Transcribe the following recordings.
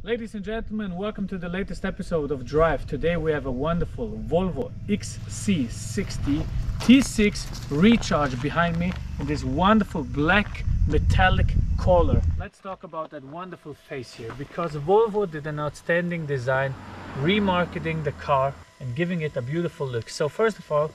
Ladies and gentlemen, welcome to the latest episode of Drive. Today we have a wonderful Volvo XC60 T6 Recharge behind me in this wonderful black metallic color. Let's talk about that wonderful face here, because Volvo did an outstanding design remarketing the car and giving it a beautiful look. So first of all,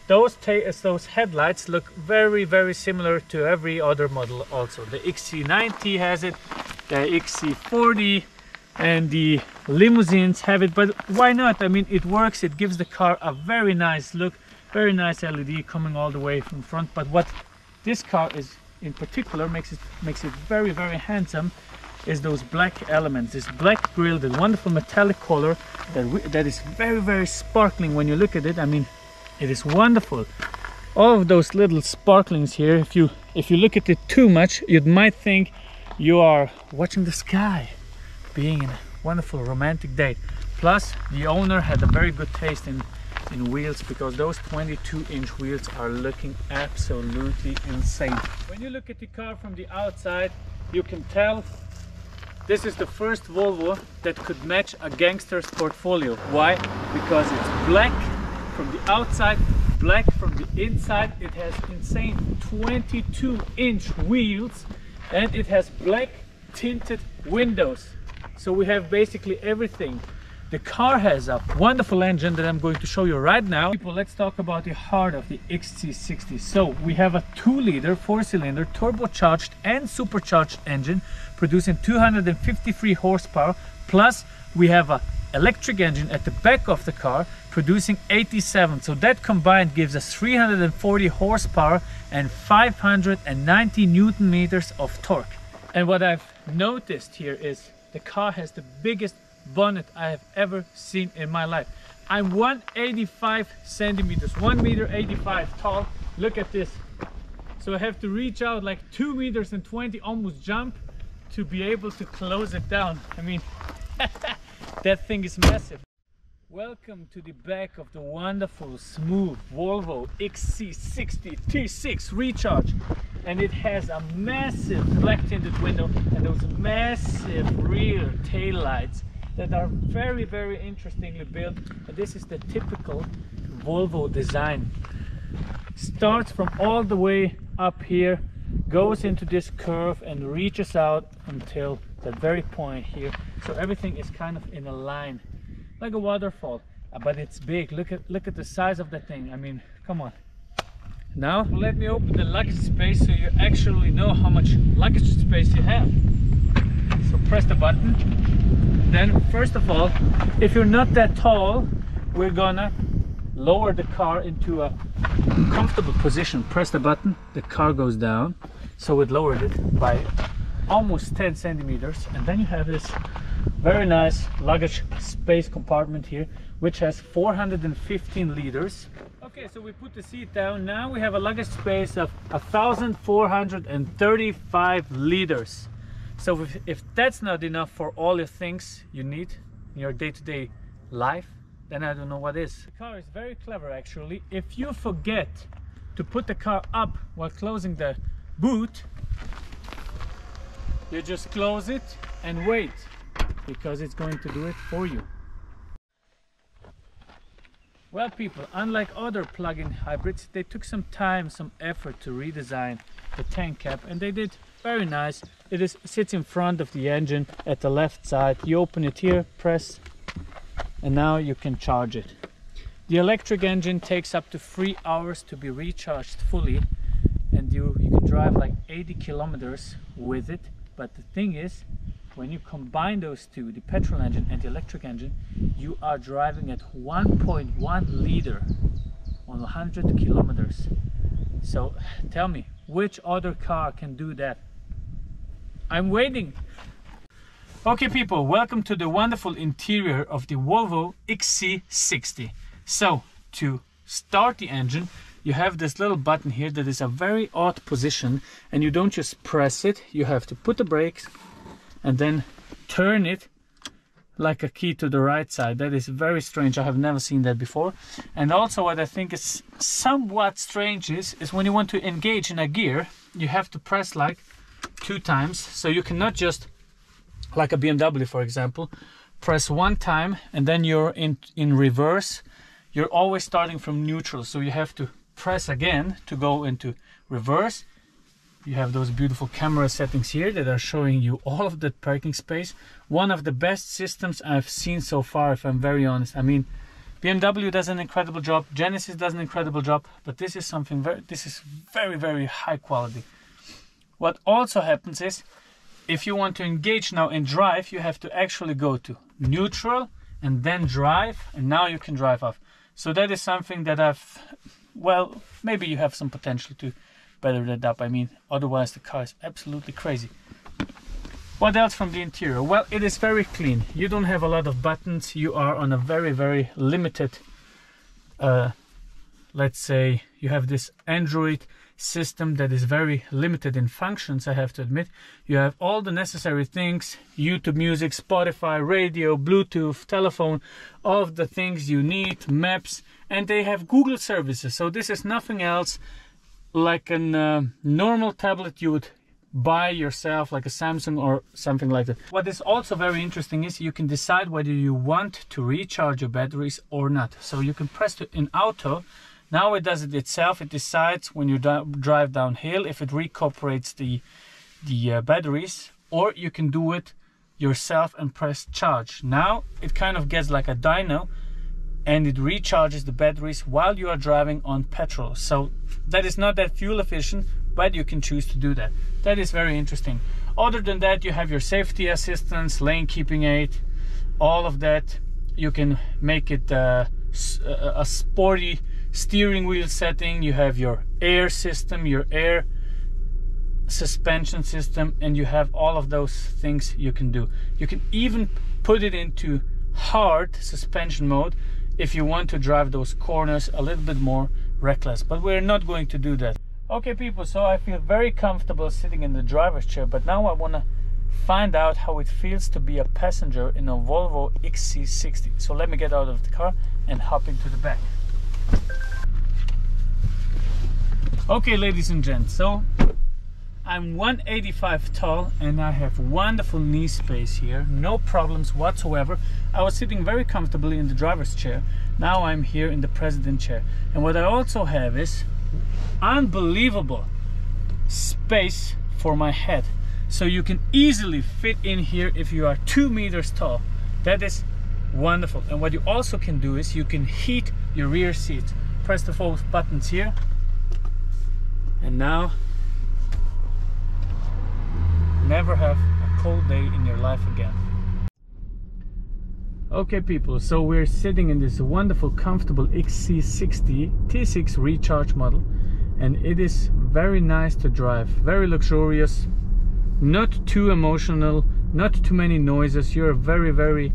those headlights look very similar to every other model. Also the XC90 has it, the XC40 and the limousines have it, but why not? I mean, it works. It gives the car a very nice look, very nice LED coming all the way from front. But what this car is in particular makes it very handsome is those black elements, this black grille, the wonderful metallic color that is very sparkling when you look at it. I mean, it is wonderful. All of those little sparklings here, if you look at it too much, you might think you are watching the sky, being in a wonderful romantic date. Plus, the owner had a very good taste in wheels, because those 22-inch wheels are looking absolutely insane. When you look at the car from the outside, you can tell this is the first Volvo that could match a gangster's portfolio. Why? Because it's black from the outside, black from the inside. It has insane 22-inch wheels and it has black tinted windows. So we have basically everything. The car has a wonderful engine that I'm going to show you right now. People, let's talk about the heart of the XC60. So we have a 2-liter 4-cylinder turbocharged and supercharged engine producing 253 horsepower. Plus we have an electric engine at the back of the car producing 87. So that combined gives us 340 horsepower and 590 Newton meters of torque. And what I've noticed here is the car has the biggest bonnet I have ever seen in my life. I'm 185 centimeters, 1 meter 85 tall. Look at this. So I have to reach out like 2 meters and 20, almost jump, to be able to close it down. I mean, that thing is massive. Welcome to the back of the wonderful, smooth Volvo XC60 T6 Recharge. And it has a massive black tinted window and those massive rear tail lights that are very interestingly built. And this is the typical Volvo design. Starts from all the way up here, goes into this curve and reaches out until the very point here. So everything is kind of in a line, like a waterfall, but it's big. Look at the size of that thing. I mean, come on. Now let me open the luggage space so you actually know how much luggage space you have. So press the button. Then first of all, if you're not that tall, we're gonna lower the car into a comfortable position. Press the button, the car goes down. So it lowered it by almost 10 centimeters. And then you have this very nice luggage space compartment here, which has 415 liters. Okay, so we put the seat down. Now we have a luggage space of 1,435 liters. So if that's not enough for all the things you need in your day-to-day life, then I don't know what is. The car is very clever actually. If you forget to put the car up while closing the boot, you just close it and wait, because it's going to do it for you. Well people, unlike other plug-in hybrids, they took some time, some effort to redesign the tank cap, and they did very nice. It sits in front of the engine at the left side. You open it here, press, and now you can charge it. The electric engine takes up to 3 hours to be recharged fully, and you can drive like 80 kilometers with it. But the thing is, when you combine those two, the petrol engine and the electric engine, you are driving at 1.1 liter on 100 kilometers. So tell me, which other car can do that? I'm waiting. Okay people, welcome to the wonderful interior of the Volvo XC60. So to start the engine, you have this little button here that is a very odd position, and you don't just press it, you have to put the brakes and then turn it like a key to the right side. That is very strange. I have never seen that before. And also what I think is somewhat strange is when you want to engage in a gear, you have to press like 2 times. So you cannot just like a BMW for example, press one time and then you're in reverse. You're always starting from neutral, so you have to press again to go into reverse. You have those beautiful camera settings here that are showing you all of the parking space. One of the best systems I've seen so far, if I'm very honest. I mean, BMW does an incredible job, Genesis does an incredible job, but this is something very, very high quality. What also happens is, if you want to engage now in drive, you have to actually go to neutral and then drive, and now you can drive off. So that is something that well, maybe you have some potential to better that up. I mean, otherwise the car is absolutely crazy. What else from the interior? Well, it is very clean. You don't have a lot of buttons. You are on a very limited, let's say, you have this Android system that is very limited in functions, I have to admit. You have all the necessary things: YouTube Music, Spotify, radio, Bluetooth, telephone, all of the things you need, maps, and they have Google services. So this is nothing else like a normal tablet you would buy yourself, like a Samsung or something like that. What is also very interesting is you can decide whether you want to recharge your batteries or not. So you can press it in auto. Now it does it itself. It decides when you drive downhill if it recuperates the batteries, or you can do it yourself and press charge. Now it kind of gets like a dyno and it recharges the batteries while you are driving on petrol. So that is not that fuel efficient, but you can choose to do that. That is very interesting. Other than that, you have your safety assistance, lane keeping aid, all of that. You can make it a sporty steering wheel setting. You have your air system, your air suspension system, and you have all of those things you can do. You can even put it into hard suspension mode if you want to drive those corners a little bit more reckless, but we're not going to do that. Okay people, so I feel very comfortable sitting in the driver's chair, but now I want to find out how it feels to be a passenger in a Volvo XC60. So let me get out of the car and hop into the back. Okay ladies and gents, so I'm 185 tall and I have wonderful knee space here, no problems whatsoever. I was sitting very comfortably in the driver's chair. Now I'm here in the president chair, and what I also have is unbelievable space for my head, so you can easily fit in here if you are 2 meters tall. That is wonderful. And what you also can do is you can heat your rear seat. Press the 4 buttons here, and now never have a cold day in your life again. Okay people, so we're sitting in this wonderful comfortable XC60 T6 recharge model, and it is very nice to drive, very luxurious, not too emotional, not too many noises. You're very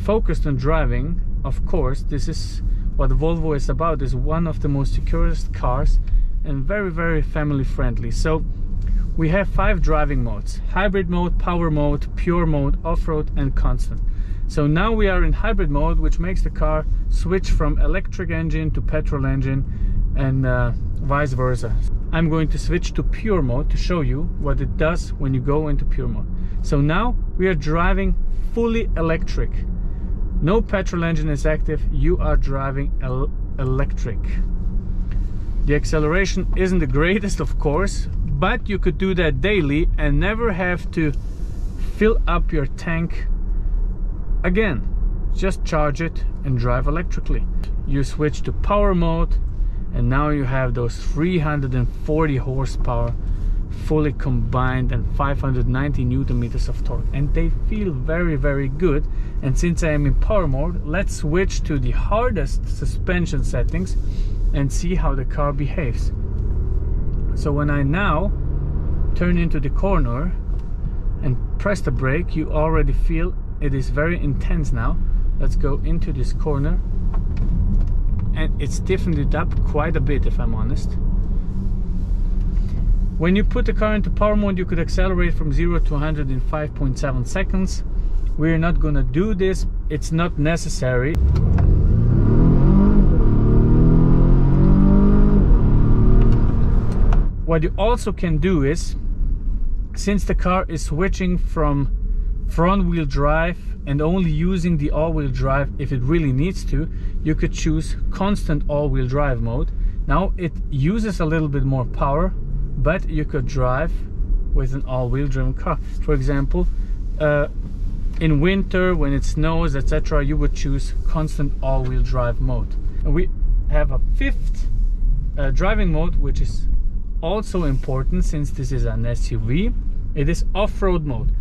focused on driving. Of course, this is what Volvo is about, is one of the most securest cars and very family friendly. So we have 5 driving modes: hybrid mode, power mode, pure mode, off-road and constant. So now we are in hybrid mode, which makes the car switch from electric engine to petrol engine and vice versa. I'm going to switch to pure mode to show you what it does when you go into pure mode. So now we are driving fully electric. No petrol engine is active, you are driving electric. The acceleration isn't the greatest, of course, but you could do that daily and never have to fill up your tank again. Just charge it and drive electrically. You switch to power mode, and now you have those 340 horsepower fully combined and 590 newton meters of torque, and they feel very good. And since I am in power mode, let's switch to the hardest suspension settings and see how the car behaves. So when I now turn into the corner and press the brake, you already feel it is very intense now. Let's go into this corner, and it stiffened it up quite a bit, if I'm honest. When you put the car into power mode, you could accelerate from 0 to 100 in 5.7 seconds. We're not gonna do this, it's not necessary. What you also can do is, since the car is switching from front wheel drive and only using the all-wheel drive if it really needs to, you could choose constant all-wheel drive mode. Now it uses a little bit more power, but you could drive with an all-wheel driven car. For example, in winter when it snows, etc., you would choose constant all-wheel drive mode. And we have a fifth driving mode, which is also important since this is an SUV. It is off-road mode,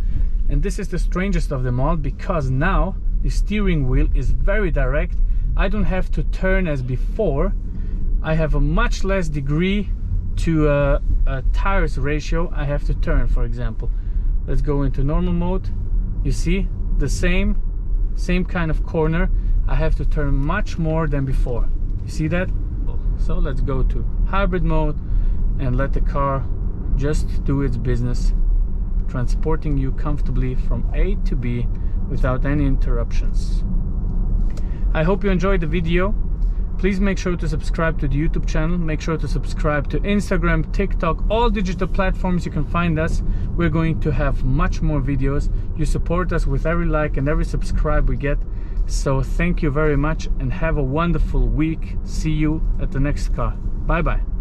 and this is the strangest of them all, because now the steering wheel is very direct. I don't have to turn as before. I have a much less degree to a tires ratio I have to turn. For example, let's go into normal mode. You see the same kind of corner. I have to turn much more than before. You see that? So let's go to hybrid mode and let the car just do its business, transporting you comfortably from A to B without any interruptions. I hope you enjoyed the video. Please make sure to subscribe to the YouTube channel. Make sure to subscribe to Instagram, TikTok, all digital platforms you can find us. We're going to have much more videos. You support us with every like and every subscribe we get. So thank you very much and have a wonderful week. See you at the next car. Bye bye.